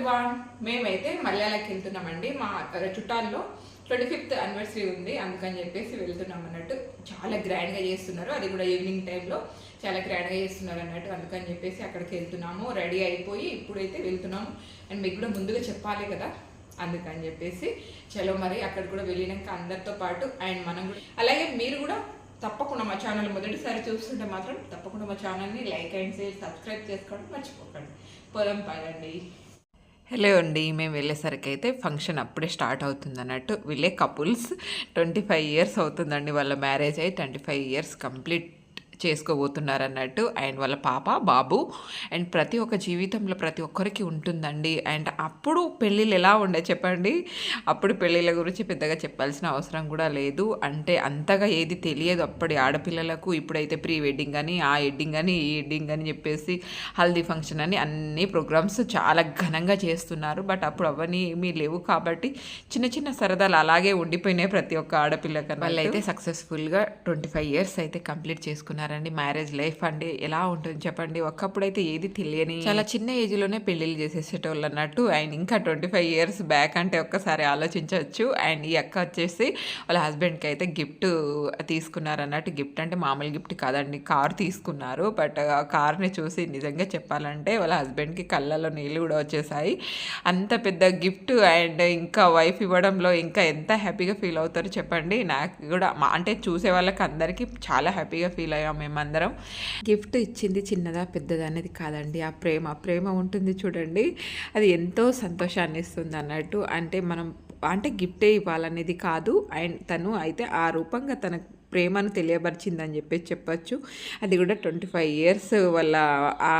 Everyone, మేమైతే మలయాళకి వెళ్తున్నామండి. మా చుట్టాల్లో 25th యానివర్సరీ ఉంది, అందుకని చెప్పేసి వెళ్తున్నాం అన్నట్టు. చాలా గ్రాండ్గా చేస్తున్నారు, అది కూడా ఈవినింగ్ టైంలో చాలా గ్రాండ్గా చేస్తున్నారు అన్నట్టు. అందుకని చెప్పేసి అక్కడికి వెళ్తున్నాము, రెడీ అయిపోయి ఇప్పుడైతే వెళ్తున్నాము. అండ్ మీకు కూడా ముందుగా చెప్పాలి కదా, అందుకని చెప్పేసి చలో మరి అక్కడ కూడా వెళ్ళినాక అందరితో పాటు అండ్ మనం కూడా అలాగే మీరు కూడా తప్పకుండా మా ఛానల్ మొదటిసారి చూస్తుంటే మాత్రం తప్పకుండా మా ఛానల్ని లైక్ అండ్ షేర్ సబ్స్క్రైబ్ చేసుకోవడం మర్చిపోకండి. పొలం పదండి. హలో అండి, మేము వెళ్ళేసరికి అయితే ఫంక్షన్ అప్పుడే స్టార్ట్ అవుతుంది అన్నట్టు. వీళ్ళే కపుల్స్, 25 years అవుతుందండి వాళ్ళ మ్యారేజ్ అయ్యి. 25 years కంప్లీట్ చేసుకోబోతున్నారు అన్నట్టు. అండ్ వాళ్ళ పాప బాబు. అండ్ ప్రతి ఒక్క జీవితంలో ప్రతి ఒక్కరికి ఉంటుందండి. అండ్ అప్పుడు పెళ్ళిళ్ళు ఎలా ఉండే చెప్పండి. అప్పుడు పెళ్ళిళ్ళ గురించి పెద్దగా చెప్పాల్సిన అవసరం కూడా లేదు, అంటే అంతగా ఏది తెలియదు అప్పటి ఆడపిల్లలకు. ఇప్పుడైతే ప్రీ వెడ్డింగ్ అని, ఆ వెడ్డింగ్ అని, ఈ వెడ్డింగ్ అని చెప్పేసి హల్దీ ఫంక్షన్ అని అన్ని ప్రోగ్రామ్స్ చాలా ఘనంగా చేస్తున్నారు. బట్ అప్పుడు అవన్నీ ఏమీ లేవు కాబట్టి చిన్న చిన్న సరదాలు అలాగే ఉండిపోయినాయి ప్రతి ఒక్క ఆడపిల్లకన్నా. వాళ్ళైతే సక్సెస్ఫుల్గా 25 years అయితే కంప్లీట్ చేసుకున్నారు. మ్యారేజ్ లైఫ్ అండి ఎలా ఉంటుంది చెప్పండి. ఒకప్పుడైతే ఏది తెలియని చాలా చిన్న ఏజ్లోనే పెళ్ళిళ్ళు చేసేసేటోళ్ళు అన్నట్టు. అండ్ ఇంకా 25 years బ్యాక్ అంటే ఒక్కసారి ఆలోచించవచ్చు. అండ్ ఈ అక్క వచ్చేసి వాళ్ళ హస్బెండ్కి అయితే గిఫ్ట్ తీసుకున్నారు అన్నట్టు. గిఫ్ట్ అంటే మామూలు గిఫ్ట్ కాదండి, కార్ తీసుకున్నారు. బట్ ఆ కార్ని చూసి నిజంగా చెప్పాలంటే వాళ్ళ హస్బెండ్కి కళ్ళలో నీళ్ళు కూడా వచ్చేసాయి. అంత పెద్ద గిఫ్ట్ అండ్ ఇంకా వైఫ్ ఇవ్వడంలో ఇంకా ఎంత హ్యాపీగా ఫీల్ అవుతారు చెప్పండి. నాకు కూడా అంటే చూసే వాళ్ళకి అందరికీ చాలా హ్యాపీగా ఫీల్ అయ్యాం మేమందరం. గిఫ్ట్ ఇచ్చింది చిన్నదా పెద్దదా అనేది కాదండి, ఆ ప్రేమ ఉంటుంది చూడండి, అది ఎంతో సంతోషాన్ని ఇస్తుంది అన్నట్టు. అంటే మనం అంటే గిఫ్టే ఇవ్వాలనేది కాదు. అండ్ తను అయితే ఆ రూపంగా తన ప్రేమను తెలియపరిచిందని చెప్పేసి చెప్పచ్చు. అది కూడా 25 years వల్ల ఆ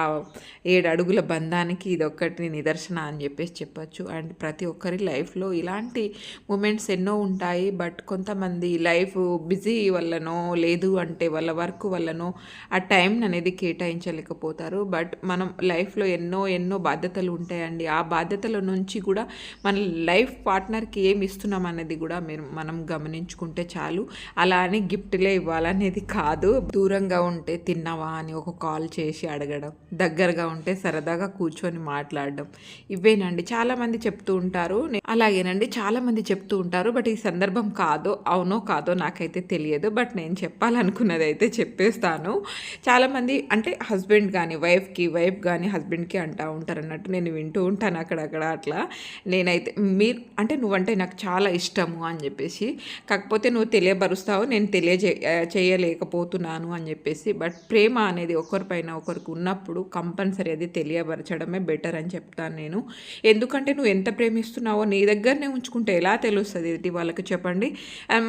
7 అడుగుల బంధానికి ఇది ఒక్కటి నిదర్శన అని చెప్పేసి చెప్పచ్చు. అండ్ ప్రతి ఒక్కరి లైఫ్లో ఇలాంటి మూమెంట్స్ ఎన్నో ఉంటాయి. బట్ కొంతమంది లైఫ్ బిజీ వల్లనో లేదు అంటే వాళ్ళ వర్క్ వల్లనో ఆ టైం అనేది కేటాయించలేకపోతారు. బట్ మనం లైఫ్లో ఎన్నో బాధ్యతలు ఉంటాయండి. ఆ బాధ్యతల నుంచి కూడా మన లైఫ్ పార్ట్నర్కి ఏమి ఇస్తున్నాం అనేది కూడా మనం గమనించుకుంటే చాలు. అలా అని గిఫ్ట్లే ఇవ్వాలనేది కాదు. దూరంగా ఉంటే తిన్నావా అని ఒక కాల్ చేసి అడగడం, దగ్గరగా ఉంటే సరదాగా కూర్చొని మాట్లాడడం, ఇవేనండి చాలామంది చెప్తూ ఉంటారు. అలాగేనండి చాలామంది చెప్తూ ఉంటారు. బట్ ఈ సందర్భం అవునో కాదో నాకైతే తెలియదు. బట్ నేను చెప్పాలనుకున్నది అయితే చెప్పేస్తాను. చాలామంది అంటే హస్బెండ్ కానీ వైఫ్ కానీ హస్బెండ్కి అంటూ ఉంటారు అన్నట్టు. నేను వింటూ ఉంటాను అక్కడక్కడ అట్లా. నేనైతే అంటే నువ్వంటే నాకు చాలా ఇష్టము అని చెప్పేసి, కాకపోతే నువ్వు తెలియబరుస్తావు, నేను చేయలేకపోతున్నాను అని చెప్పేసి. బట్ ప్రేమ అనేది ఒకరిపైన ఒకరికి ఉన్నప్పుడు కంపల్సరీ అది తెలియపరచడమే బెటర్ అని చెప్తాను నేను. ఎందుకంటే నువ్వు ఎంత ప్రేమిస్తున్నావో నీ దగ్గరనే ఉంచుకుంటే ఎలా తెలుస్తుంది ఇది వాళ్ళకి చెప్పండి.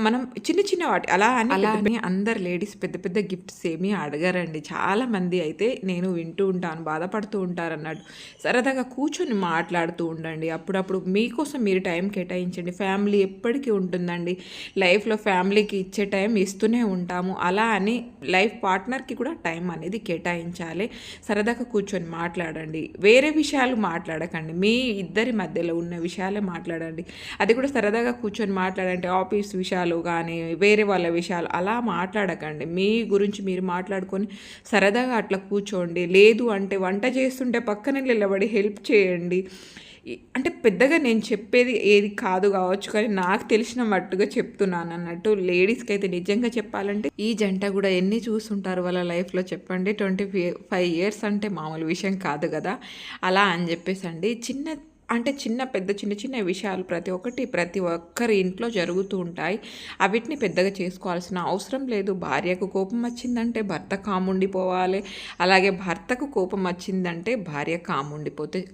మనం చిన్న వాటి అలా అని అందరు లేడీస్ పెద్ద గిఫ్ట్స్ ఏమీ అడగరండి. చాలామంది అయితే నేను వింటూ ఉంటాను, బాధపడుతూ ఉంటారు అన్నట్టు. సరదాగా కూర్చొని మాట్లాడుతూ ఉండండి. అప్పుడప్పుడు మీకోసం మీరు టైం కేటాయించండి. ఫ్యామిలీ ఎప్పటికీ ఉంటుందండి. లైఫ్లో ఫ్యామిలీకి ఇచ్చే టైం ఇస్తూనే ఉంటాము. అలా అని లైఫ్ పార్ట్నర్కి కూడా టైం అనేది కేటాయించాలి. సరదాగా కూర్చొని మాట్లాడండి, వేరే విషయాలు మాట్లాడకండి. మీ ఇద్దరి మధ్యలో ఉన్న విషయాలే మాట్లాడండి. అది కూడా సరదాగా కూర్చొని మాట్లాడండి. ఆఫీస్ విషయాలు కానీ వేరే వాళ్ళ విషయాలు అలా మాట్లాడకండి. మీ గురించి మీరు మాట్లాడుకొని సరదాగా అట్లా కూర్చోండి. లేదు అంటే వంట చేస్తుంటే పక్కనే నిలబడి హెల్ప్ చేయండి. అంటే పెద్దగా నేను చెప్పేది ఏది కాదు కావచ్చు, కానీ నాకు తెలిసిన మట్టుగా చెప్తున్నాను అన్నట్టు. లేడీస్కి అయితే నిజంగా చెప్పాలంటే ఈ జంట కూడా ఎన్ని చూస్తుంటారు వాళ్ళ లైఫ్లో చెప్పండి. 25 years అంటే మామూలు విషయం కాదు కదా. అలా అని చెప్పేసి అండి చిన్న విషయాలు ప్రతి ఒక్కరి ఇంట్లో జరుగుతూ ఉంటాయి. అవిటిని పెద్దగా చేసుకోవాల్సిన అవసరం లేదు. భార్యకు కోపం వచ్చిందంటే భర్త కాముండిపోవాలి, అలాగే భర్తకు కోపం వచ్చిందంటే భార్య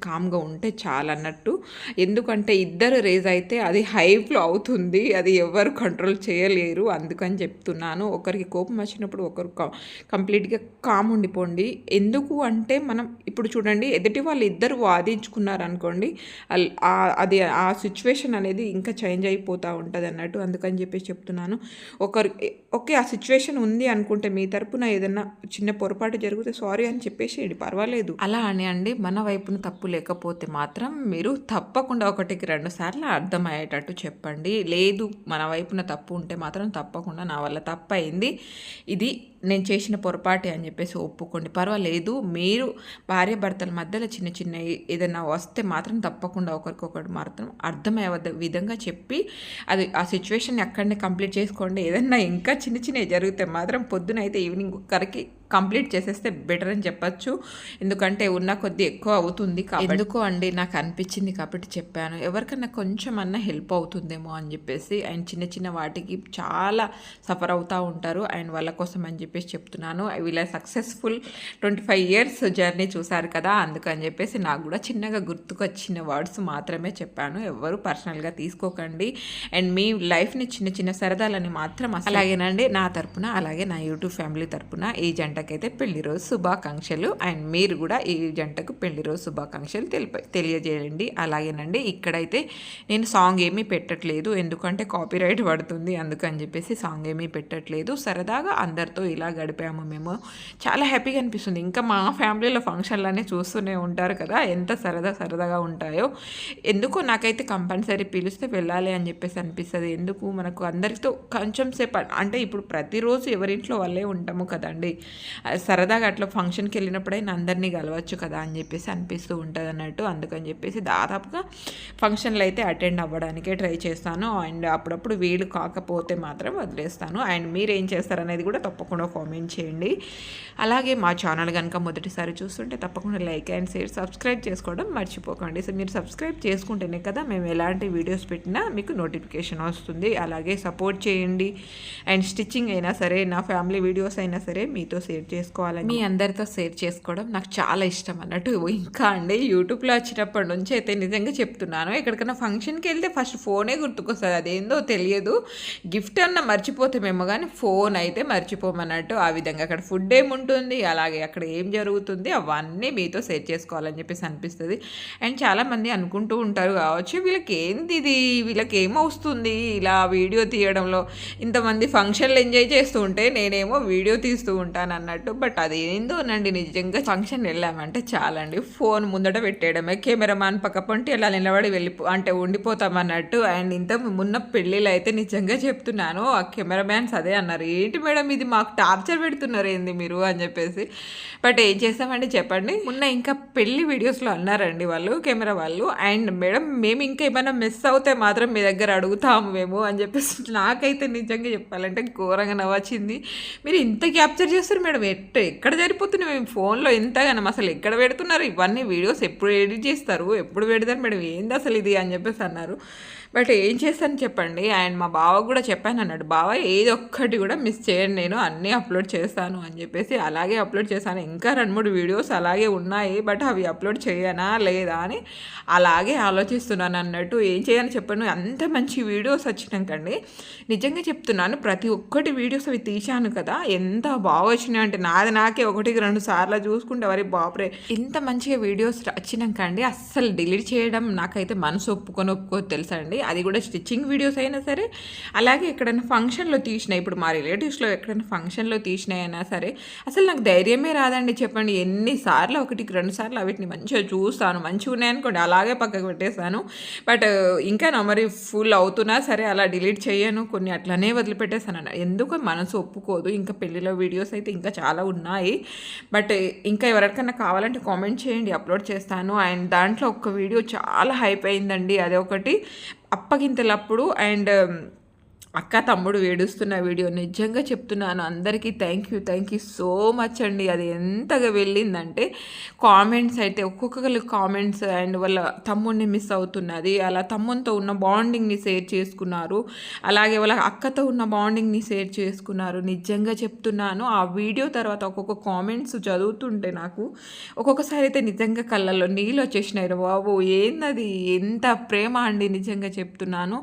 కామ్గా ఉంటే చాలన్నట్టు. ఎందుకంటే ఇద్దరు రేజ్ అయితే అది హైప్లో అవుతుంది, అది ఎవరు కంట్రోల్ చేయలేరు. అందుకని చెప్తున్నాను, ఒకరికి కోపం వచ్చినప్పుడు ఒకరు కంప్లీట్గా కామ్ ఉండిపోండి. ఎందుకు అంటే మనం ఇప్పుడు చూడండి, ఎదుటి వాళ్ళు ఇద్దరు వాదించుకున్నారు అనుకోండి, అది ఆ సిచ్యువేషన్ అనేది ఇంకా చేంజ్ అయిపోతూ ఉంటుంది అన్నట్టు. అందుకని చెప్పేసి చెప్తున్నాను. ఓకే ఆ సిచ్యువేషన్ ఉంది అనుకుంటే మీ తరపున ఏదైనా చిన్న పొరపాటు జరిగితే సారీ అని చెప్పేసి పర్వాలేదు. అలా అని అండి మన వైపున తప్పు లేకపోతే మాత్రం మీరు తప్పకుండా 1కి 2 సార్లు అర్థమయ్యేటట్టు చెప్పండి. లేదు మన వైపున తప్పు ఉంటే మాత్రం తప్పకుండా నా వల్ల తప్పు అయింది, ఇది నేను చేసిన పొరపాటే అని చెప్పేసి ఒప్పుకోండి, పర్వాలేదు. మీరు భార్య భర్తల మధ్యలో చిన్న చిన్న ఏదైనా వస్తే మాత్రం తప్పకుండా ఒకరికొకరు మాత్రం అర్థమయ్యే విధంగా చెప్పి అది ఆ సిచ్యువేషన్ అక్కడనే కంప్లీట్ చేసుకోండి. ఏదన్నా ఇంకా చిన్న చిన్నవి జరిగితే మాత్రం పొద్దునైతే ఈవినింగ్ ఒకరికి కంప్లీట్ చేసేస్తే బెటర్ అని చెప్పచ్చు. ఎందుకంటే ఉన్న కొద్దీ ఎక్కువ అవుతుంది. ఎందుకో అండి నాకు అనిపించింది కాబట్టి చెప్పాను. ఎవరికన్నా కొంచెం అన్నా హెల్ప్ అవుతుందేమో అని చెప్పేసి. అండ్ చిన్న చిన్న వాటికి చాలా సఫర్ అవుతూ ఉంటారు. అండ్ వాళ్ళ కోసం అని చెప్పేసి చెప్తున్నాను. వీళ్ళ సక్సెస్ఫుల్ 25 years జర్నీ చూసారు కదా, అందుకని చెప్పేసి నాకు కూడా చిన్నగా గుర్తుకొచ్చిన వర్డ్స్ మాత్రమే చెప్పాను. ఎవరు పర్సనల్గా తీసుకోకండి. అండ్ మీ లైఫ్ని చిన్న చిన్న సరదాలని మాత్రం అలాగేనండి. నా తరపున అలాగే నా యూట్యూబ్ ఫ్యామిలీ తరపున ఈ జంటకైతే పెళ్లి రోజు శుభాకాంక్షలు. అండ్ మీరు కూడా ఈ జంటకు పెళ్లి రోజు శుభాకాంక్షలు తెలియజేయండి. అలాగేనండి, ఇక్కడైతే నేను సాంగ్ ఏమీ పెట్టట్లేదు, ఎందుకంటే కాపీరైట్ పడుతుంది. అందుకని చెప్పేసి సాంగ్ ఏమీ పెట్టట్లేదు. సరదాగా అందరితో ఇలా గడిపాము మేము. చాలా హ్యాపీగా అనిపిస్తుంది. ఇంకా మా ఫ్యామిలీలో ఫంక్షన్లనే చూస్తూనే ఉంటారు కదా, ఎంత సరదాగా ఉంటాయో. ఎందుకో నాకైతే కంపల్సరీ పిలిస్తే వెళ్ళాలి అని చెప్పేసి అనిపిస్తుంది. ఎందుకు మనకు అందరితో కొంచెం సేపు, అంటే ఇప్పుడు ప్రతిరోజు ఎవరింట్లో వాళ్ళే ఉంటాము కదండి, సరదాగా అట్లా ఫంక్షన్కి వెళ్ళినప్పుడైనా అందరినీ కలవచ్చు కదా అని చెప్పేసి అనిపిస్తూ ఉంటుంది అన్నట్టు. అందుకని చెప్పేసి దాదాపుగా ఫంక్షన్లు అయితే అటెండ్ అవ్వడానికే ట్రై చేస్తాను. అండ్ అప్పుడప్పుడు వీలు కాకపోతే మాత్రం వదిలేస్తాను. అండ్ మీరు ఏం చేస్తారనేది కూడా తప్పకుండా కామెంట్ చేయండి. అలాగే మా ఛానల్ కనుక మొదటిసారి చూస్తుంటే తప్పకుండా లైక్ అండ్ షేర్, సబ్స్క్రైబ్ చేసుకోవడం మర్చిపోకండి. సో మీరు సబ్స్క్రైబ్ చేసుకుంటేనే కదా మేము ఎలాంటి వీడియోస్ పెట్టినా మీకు నోటిఫికేషన్ వస్తుంది. అలాగే సపోర్ట్ చేయండి. అండ్ స్టిచ్చింగ్ అయినా సరే, నా ఫ్యామిలీ వీడియోస్ అయినా సరే మీతో షేర్ చేసుకోవాలని, మీ అందరితో షేర్ చేసుకోవడం నాకు చాలా ఇష్టం అన్నట్టు. ఇంకా అండి యూట్యూబ్లో వచ్చినప్పటి నుంచి అయితే నిజంగా చెప్తున్నాను, ఎక్కడికైనా ఫంక్షన్కి వెళ్తే ఫస్ట్ ఫోనే గుర్తుకొస్తుంది. అదేందో తెలియదు, గిఫ్ట్ అన్న మర్చిపోతామేమో కానీ ఫోన్ అయితే మర్చిపోమన్నట్టు. ఆ విధంగా అక్కడ ఫుడ్ ఏముంటుంది, అలాగే అక్కడ ఏం జరుగుతుంది అవన్నీ మీతో షేర్ చేసుకోవాలని చెప్పేసి అనిపిస్తుంది. అండ్ చాలామంది అనుకుంటూ ఉంటారు కావచ్చు, వీళ్ళకి ఏంది ఇది, వీళ్ళకి ఏమవుతుంది ఇలా వీడియో తీయడంలో, ఇంతమంది ఫంక్షన్లు ఎంజాయ్ చేస్తూ ఉంటే నేనేమో వీడియో తీస్తూ ఉంటాను అన్నట్టు. బట్ అదేందోనండి, నిజంగా ఫంక్షన్ వెళ్ళామంటే చాలండి, ఫోన్ ముందట పెట్టేయడమే, కెమెరామాన్ పక్క పొంటి అలా నిలబడి అంటే ఉండిపోతాం అన్నట్టు. అండ్ ఇంత మొన్న పెళ్ళిళ్ళు అయితే నిజంగా చెప్తున్నాను, ఆ కెమెరామ్యాన్స్ అదే అన్నారు, ఏంటి మేడం ఇది మాకు టార్చర్ పెడుతున్నారు ఏంది మీరు అని చెప్పేసి. బట్ ఏం చేస్తామండి చెప్పండి. మొన్న ఇంకా పెళ్లి వీడియోస్లో అన్నారండి వాళ్ళు, కెమెరా వాళ్ళు, అండ్ మేడం మేము ఇంకా ఏమైనా మిస్ అవుతే మాత్రం మీ దగ్గర అడుగుతాము మేము అని చెప్పేసి. నాకైతే నిజంగా చెప్పాలంటే ఘోరంగా నవ్వొచ్చింది. మీరు ఇంత క్యాప్చర్ చేస్తారు మేడం, ఎక్కడ జరిపోతున్నాయి మేము ఫోన్లో ఎంతగానో, అసలు ఎక్కడ పెడుతున్నారు ఇవన్నీ వీడియోస్, ఎప్పుడు ఎడిట్ చేస్తారు, ఎప్పుడు పెడతారు మేడం, ఏంది అసలు ఇది అని చెప్పేసి అన్నారు. బట్ ఏం చేస్తాను చెప్పండి. అండ్ మా బావ కూడా చెప్పాను అన్నాడు, బావ ఏది ఒక్కటి కూడా మిస్ చేయండి, నేను అన్నీ అప్లోడ్ చేస్తాను అని చెప్పేసి. అలాగే అప్లోడ్ చేశాను. ఇంకా 2-3 వీడియోస్ అలాగే ఉన్నాయి, బట్ అవి అప్లోడ్ చేయనా లేదా అని అలాగే ఆలోచిస్తున్నాను అన్నట్టు. ఏం చేయాలని చెప్పండి, అంత మంచి వీడియోస్ వచ్చినాకండి నిజంగా చెప్తున్నాను, ప్రతి ఒక్కటి వీడియోస్ అవి తీశాను కదా, ఎంత బాగా వచ్చినాయి అంటే నాకే 1-2 సార్లు చూసుకుంటే వరి బాపురే, ఇంత మంచిగా వీడియోస్ వచ్చినాకండి అస్సలు డిలీట్ చేయడం నాకైతే మనసు ఒప్పుకో తెలుసండి. అది కూడా స్టిచ్చింగ్ వీడియోస్ అయినా సరే, అలాగే ఎక్కడైనా ఫంక్షన్లో తీసినాయి, ఇప్పుడు మా రిలేటివ్స్లో ఎక్కడైనా ఫంక్షన్లో తీసినాయైనా సరే, అసలు నాకు ధైర్యమే రాదండి చెప్పండి. ఎన్నిసార్లు 1-2 సార్లు వీటిని మంచిగా చూస్తాను, మంచిగా ఉన్నాయనుకోండి అలాగే పక్కకు పెట్టేస్తాను. బట్ ఇంకా నా మరి ఫుల్ అవుతున్నా సరే అలా డిలీట్ చేయను, కొన్ని అట్లనే వదిలిపెట్టేస్తాను అన్న. ఎందుకో మనసు ఒప్పుకోదు. ఇంకా పెళ్ళిలో వీడియోస్ అయితే ఇంకా చాలా ఉన్నాయి, బట్ ఇంకా ఎవరికైనా కావాలంటే కామెంట్ చేయండి, అప్లోడ్ చేస్తాను. అండ్ దాంట్లో ఒక వీడియో చాలా హైప్ అయిందండి, అదే ఒకటి అప్పగింతలప్పుడు. అండ్ అక్క తమ్ముడు ఏడుస్తున్న వీడియో నిజంగా చెప్తున్నాను అందరికీ థ్యాంక్ యూ సో మచ్ అండి. అది ఎంతగా వెళ్ళిందంటే కామెంట్స్ అయితే ఒక్కొక్కరు కామెంట్స్, అండ్ వాళ్ళ తమ్ముడిని మిస్ అవుతున్నది, అలా తమ్మునితో ఉన్న బాండింగ్ని షేర్ చేసుకున్నారు, అలాగే వాళ్ళ అక్కతో ఉన్న బాండింగ్ని షేర్ చేసుకున్నారు. నిజంగా చెప్తున్నాను, ఆ వీడియో తర్వాత ఒక్కొక్క కామెంట్స్ చదువుతుంటే నాకు ఒక్కొక్కసారి అయితే నిజంగా కళ్ళల్లో నీళ్ళు వచ్చేసినాయి. బాబు ఏందది, ఎంత ప్రేమ అండి, నిజంగా చెప్తున్నాను.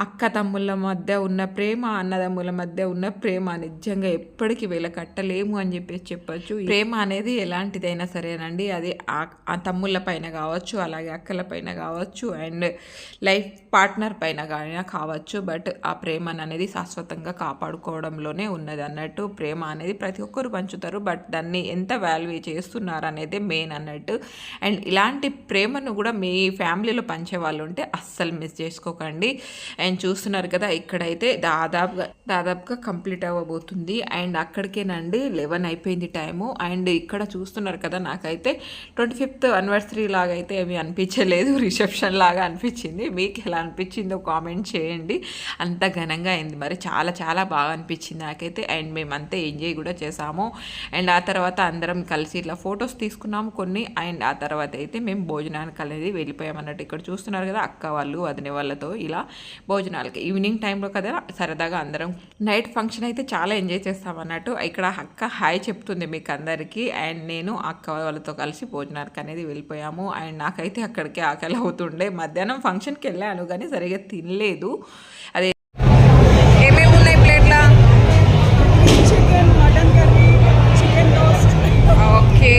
అక్క తమ్ముళ్ళ మధ్య ఉన్న ప్రేమ, అన్నదమ్ముల మధ్య ఉన్న ప్రేమ నిజంగా ఎప్పటికీ వెలకట్టలేము అని చెప్పేసి చెప్పచ్చు. ప్రేమ అనేది ఎలాంటిదైనా సరేనండి, అది ఆ తమ్ముళ్ళ పైన కావచ్చు, అలాగే అక్కల పైన కావచ్చు, అండ్ లైఫ్ పార్ట్నర్ పైన కానీ కావచ్చు. బట్ ఆ ప్రేమ అనేది శాశ్వతంగా కాపాడుకోవడంలోనే ఉన్నది అన్నట్టు. ప్రేమ అనేది ప్రతి ఒక్కరు పంచుతారు, బట్ దాన్ని ఎంత వాల్యూ చేస్తున్నారు అనేది మెయిన్ అన్నట్టు. అండ్ ఇలాంటి ప్రేమను కూడా మీ ఫ్యామిలీలో పంచే వాళ్ళు ఉంటే అస్సలు మిస్ చేసుకోకండి. అండ్ చూస్తున్నారు కదా, ఇక్కడ అయితే దాదాపుగా కంప్లీట్ అవ్వబోతుంది. అండ్ అక్కడికేనండి 11 అయిపోయింది టైము. అండ్ ఇక్కడ చూస్తున్నారు కదా, నాకైతే 25th యానివర్సరీ లాగా అయితే ఏమీ అనిపించలేదు, రిసెప్షన్ లాగా అనిపించింది. మీకు ఎలా అనిపించిందో కామెంట్ చేయండి. అంత ఘనంగా అయింది, మరి చాలా చాలా బాగా అనిపించింది నాకైతే. అండ్ మేమంతా ఎంజాయ్ కూడా చేసాము. అండ్ ఆ తర్వాత అందరం కలిసి ఇట్లా ఫొటోస్ తీసుకున్నాము కొన్ని. అండ్ ఆ తర్వాత అయితే మేము భోజనానికి అనేది వెళ్ళిపోయామన్నట్టు. ఇక్కడ చూస్తున్నారు కదా, అక్క వాళ్ళు వదిన వాళ్ళతో ఇలా భోజనాలకి ఈవినింగ్ టైంలో కదా సరదాగా అందరం నైట్ ఫంక్షన్ అయితే చాలా ఎంజాయ్ చేస్తామన్నట్టు. ఇక్కడ అక్క హాయ్ చెప్తుంది మీకు అందరికీ. అండ్ నేను అక్క వాళ్ళతో కలిసి భోజనానికి అనేది వెళ్ళిపోయాము. అండ్ నాకైతే అక్కడికి ఆకలి అవుతుండే. మధ్యాహ్నం ఫంక్షన్కి వెళ్ళాను కానీ సరిగ్గా తినలేదు. అదే ఏమేమి ఉన్నాయి ప్లేట్లా? Chicken, mutton curry, chicken roast. Okay,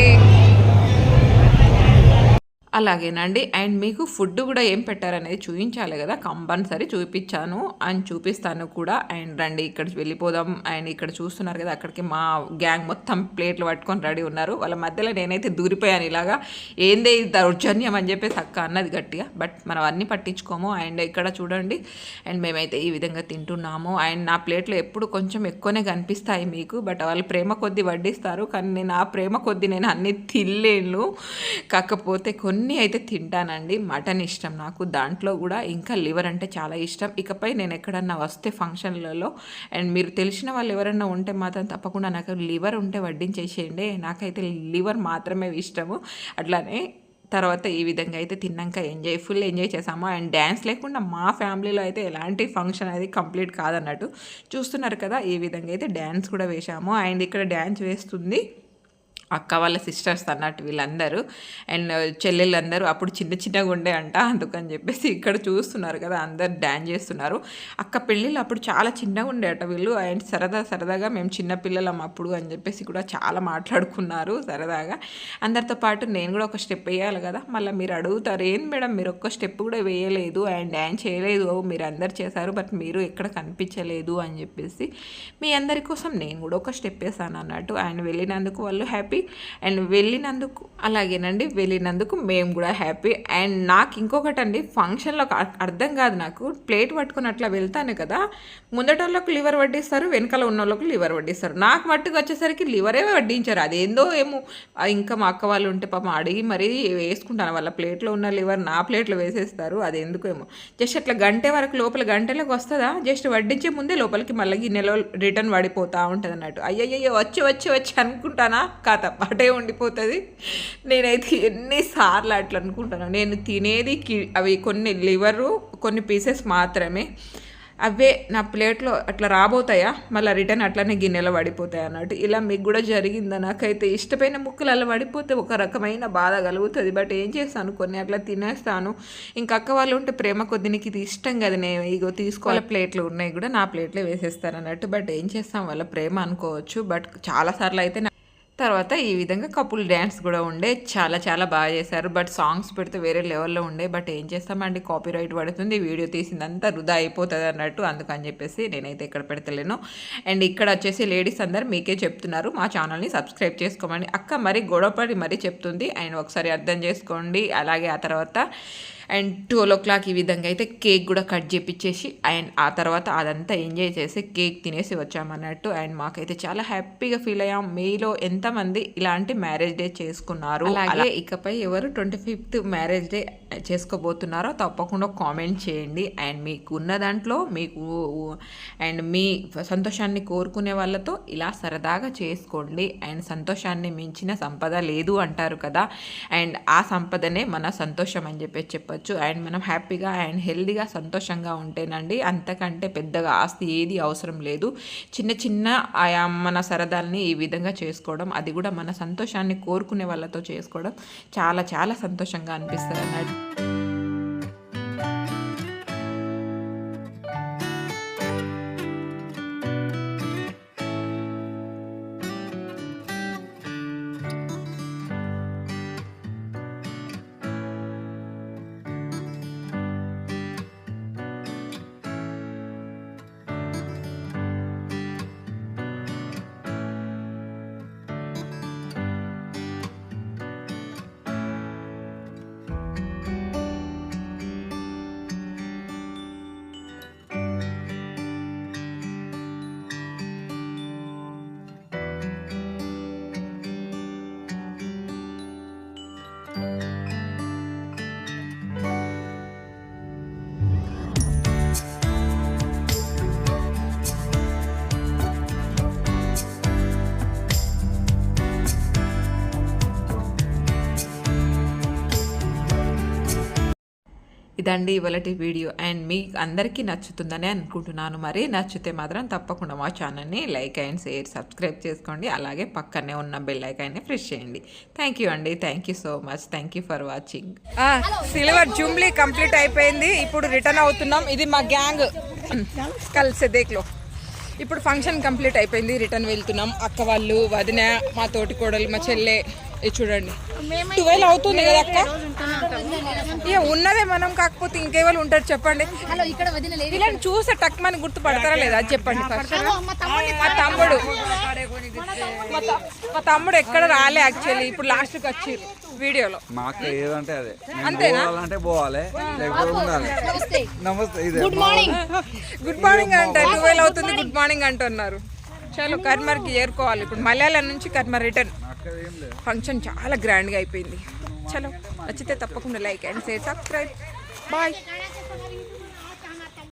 అలాగేనండి. అండ్ మీకు ఫుడ్ కూడా ఏం పెట్టారనేది చూపించాలి కదా, కంపల్సరీ చూపించాను అండ్ చూపిస్తాను కూడా. అండ్ రండి ఇక్కడికి వెళ్ళిపోదాం. అండ్ ఇక్కడ చూస్తున్నారు కదా, అక్కడికి మా గ్యాంగ్ మొత్తం ప్లేట్లు పట్టుకొని రెడీ ఉన్నారు. వాళ్ళ మధ్యలో నేనైతే దూరిపోయాను ఇలాగా. ఏందే ఇది దౌర్జన్యం అని చెప్పేసి అక్క అన్నది గట్టిగా, బట్ మనం అన్నీ పట్టించుకోము. అండ్ ఇక్కడ చూడండి, అండ్ మేమైతే ఈ విధంగా తింటున్నాము. అండ్ నా ప్లేట్లో ఎప్పుడు కొంచెం ఎక్కువనే కనిపిస్తాయి మీకు, బట్ వాళ్ళు ప్రేమ కొద్దీ వడ్డిస్తారు. కానీ నేను ఆ ప్రేమ కొద్దీ నేను అన్నీ తినలేను. కాకపోతే కొన్ని అయితే తింటానండి. మటన్ ఇష్టం నాకు, దాంట్లో కూడా ఇంకా లివర్ అంటే చాలా ఇష్టం. ఇకపై నేను ఎక్కడన్నా వస్తే ఫంక్షన్లలో అండ్ మీరు తెలిసిన వాళ్ళు ఎవరన్నా ఉంటే మాత్రం తప్పకుండా నాకు లివర్ ఉంటే వడ్డించేసేయండి. నాకైతే లివర్ మాత్రమే ఇష్టము. అట్లానే తర్వాత ఈ విధంగా అయితే తిన్నాక ఫుల్ ఎంజాయ్ చేసాము. అండ్ డ్యాన్స్ లేకుండా మా ఫ్యామిలీలో అయితే ఎలాంటి ఫంక్షన్ అనేది కంప్లీట్ కాదన్నట్టు. చూస్తున్నారు కదా, ఈ విధంగా అయితే డ్యాన్స్ కూడా వేసాము. అండ్ ఇక్కడ డ్యాన్స్ వేస్తుంది అక్క వాళ్ళ సిస్టర్స్ అన్నట్టు వీళ్ళందరూ. అండ్ చెల్లెళ్ళందరూ అప్పుడు చిన్నగా ఉండే అంట, అందుకని చెప్పేసి ఇక్కడ చూస్తున్నారు కదా అందరు డ్యాన్స్ చేస్తున్నారు. అక్క పెళ్ళిళ్ళు అప్పుడు చాలా చిన్నగా ఉండే అట వీళ్ళు. అండ్ సరదాగా మేము చిన్నపిల్లలం అప్పుడు అని చెప్పేసి కూడా చాలా మాట్లాడుకున్నారు సరదాగా. అందరితో పాటు నేను కూడా ఒక స్టెప్ వేయాలి కదా. మళ్ళీ మీరు అడుగుతారు, ఏం మేడం మీరు ఒక్క స్టెప్ కూడా వేయలేదు అండ్ డ్యాన్స్ చేయలేదు, మీరు అందరు చేశారు బట్ మీరు ఎక్కడ కనిపించలేదు అని చెప్పేసి మీ అందరి కోసం నేను కూడా ఒక స్టెప్ వేసాను అన్నట్టు. అండ్ వెళ్ళినందుకు వాళ్ళు హ్యాపీ అండ్ వెళ్ళినందుకు అలాగేనండి, వెళ్ళినందుకు మేము కూడా హ్యాపీ. అండ్ నాకు ఇంకొకటి అండి, ఫంక్షన్లో అర్థం కాదు నాకు, ప్లేట్ పట్టుకుని అట్లా వెళ్తాను కదా, ముందటోళ్ళకు లివర్ వడ్డిస్తారు, వెనకాల ఉన్న వాళ్ళకు లివర్ వడ్డిస్తారు. నాకు మట్టుకు వచ్చేసరికి లివరే వడ్డించారు. అదేందో ఏమో, ఇంకా మా అక్క వాళ్ళు ఉంటే పాపం అడిగి మరీ వేసుకుంటాను. వాళ్ళ ప్లేట్లో ఉన్న లివర్ నా ప్లేట్లో వేసేస్తారు. అది ఎందుకేమో జస్ట్ అట్లా గంటే వరకు లోపల గంటలకు వస్తుందా, జస్ట్ వడ్డించే ముందే లోపలికి మళ్ళీ గిన్నెలో రిటర్న్ పడిపోతూ ఉంటుంది అన్నట్టు. అయ్యయ్యో వచ్చి అనుకుంటానా, కాత అటే ఉండిపోతుంది. నేనైతే ఎన్నిసార్లు అట్లా అనుకుంటాను. నేను తినేది అవి కొన్ని లివరు కొన్ని పీసెస్ మాత్రమే, అవే నా ప్లేట్లో అట్లా రాబోతాయా, మళ్ళీ రిటర్న్ అట్లనే గిన్నెలో పడిపోతాయి అన్నట్టు. ఇలా మీకు కూడా జరిగిందా? నాకైతే ఇష్టమైన ముక్కలు అలా పడిపోతే ఒక రకమైన బాధ కలుగుతుంది. బట్ ఏం చేస్తాను, కొన్ని అట్లా తినేస్తాను. ఇంకా అక్క వాళ్ళు ఉంటే ప్రేమ కొద్ది నీకు ఇది ఇష్టం కదా, నేను ఇగో తీసుకోవాలి ప్లేట్లు ఉన్నాయి కూడా నా ప్లేట్లో వేసేస్తాను అన్నట్టు. బట్ ఏం చేస్తాం, వాళ్ళ ప్రేమ అనుకోవచ్చు. బట్ చాలాసార్లు అయితే తర్వాత ఈ విధంగా కపుల్ డ్యాన్స్ కూడా ఉండే, చాలా చాలా బాగా చేశారు. బట్ సాంగ్స్ పెడితే వేరే లెవెల్లో ఉండే. బట్ ఏం చేస్తామండి, కాపీ రైట్ పడుతుంది, వీడియో తీసిందంతా వృధా అయిపోతుంది అన్నట్టు. అందుకని చెప్పేసి నేనైతే ఇక్కడ పెడతలేను. అండ్ ఇక్కడ వచ్చేసి లేడీస్ అందరు మీకే చెప్తున్నారు మా ఛానల్ని సబ్స్క్రైబ్ చేసుకోమని. అక్క మరి గొడవపడి మరీ చెప్తుంది, అండ్ ఒకసారి అర్థం చేసుకోండి. అలాగే ఆ తర్వాత అండ్ 12 o'clock ఈ విధంగా అయితే కేక్ కూడా కట్ చేపించేసి అండ్ ఆ తర్వాత అదంతా ఎంజాయ్ చేసి కేక్ తినేసి వచ్చామన్నట్టు. అండ్ మాకైతే చాలా హ్యాపీగా ఫీల్ అయ్యాం. మీలో ఎంతమంది ఇలాంటి మ్యారేజ్ డే చేసుకున్నారు, అలాగే ఇకపై ఎవరు 25th మ్యారేజ్ డే చేసుకోబోతున్నారో తప్పకుండా కామెంట్ చేయండి. అండ్ మీకు ఉన్న దాంట్లో మీకు అండ్ మీ సంతోషాన్ని కోరుకునే వాళ్ళతో ఇలా సరదాగా చేసుకోండి. అండ్ సంతోషాన్ని మించిన సంపద లేదు అంటారు కదా, అండ్ ఆ సంపదనే మన సంతోషం అని చెప్పొచ్చు. అండ్ మనం హ్యాపీగా అండ్ హెల్దీగా సంతోషంగా ఉంటేనండి అంతకంటే పెద్దగా ఆస్తి ఏది అవసరం లేదు. చిన్న మన సరదాల్ని ఈ విధంగా చేసుకోవడం, అది కూడా మన సంతోషాన్ని కోరుకునే వాళ్ళతో చేసుకోవడం చాలా చాలా సంతోషంగా అనిపిస్తుంది అన్నట్టు. ఇదండి ఇవాళటి వీడియో అండ్ మీకు అందరికీ నచ్చుతుందని అనుకుంటున్నాను. మరి నచ్చితే మాత్రం తప్పకుండా మా ఛానల్ని లైక్ అండ్ షేర్ సబ్స్క్రైబ్ చేసుకోండి. అలాగే పక్కనే ఉన్న బెల్ ఐకాన్ని ప్రెస్ చేయండి. థ్యాంక్ యూ అండి. Thank you so much. Thank you for watching. Silver jubilee complete అయిపోయింది. ఇప్పుడు రిటర్న్ అవుతున్నాం. ఇది మా గ్యాంగ్ కలిసే దేక్లో. ఇప్పుడు ఫంక్షన్ కంప్లీట్ అయిపోయింది. రిటర్న్ వెళ్తున్నాం. అక్క వాళ్ళు, వదిన, మా తోటి కోడలు, మా చెల్లె. ఇది చూడండి 12 అవుతుంది కదా అక్క. ఇక ఉన్నదే మనం, కాకపోతే ఇంకేవాళ్ళు ఉంటారు చెప్పండి. వీళ్ళని చూస్తే టక్ మని గుర్తుపడతారా లేదా అది చెప్పండి. ఫస్ట్ మా తమ్ముడు ఎక్కడ రాలే యాక్చువల్లీ. ఇప్పుడు లాస్ట్కి వచ్చి వీడియోలో మాకు ఏదంటే అదే అంతేనా? అంటే పోవాలి లేకపోతే ఉండాలి. నమస్తే. ఇదే గుడ్ మార్నింగ్ అంటే 12 అవుతుంది గుడ్ మార్నింగ్ అంటున్నారు. చలో కర్మర్కి చేరుకోవాలి. ఇప్పుడు మలయాళం నుంచి కర్మర్ రిటర్న్. ఫంక్షన్ చాలా గ్రాండ్గా అయిపోయింది. చలో నచ్చితే తప్పకుండా like and share subscribe. Bye.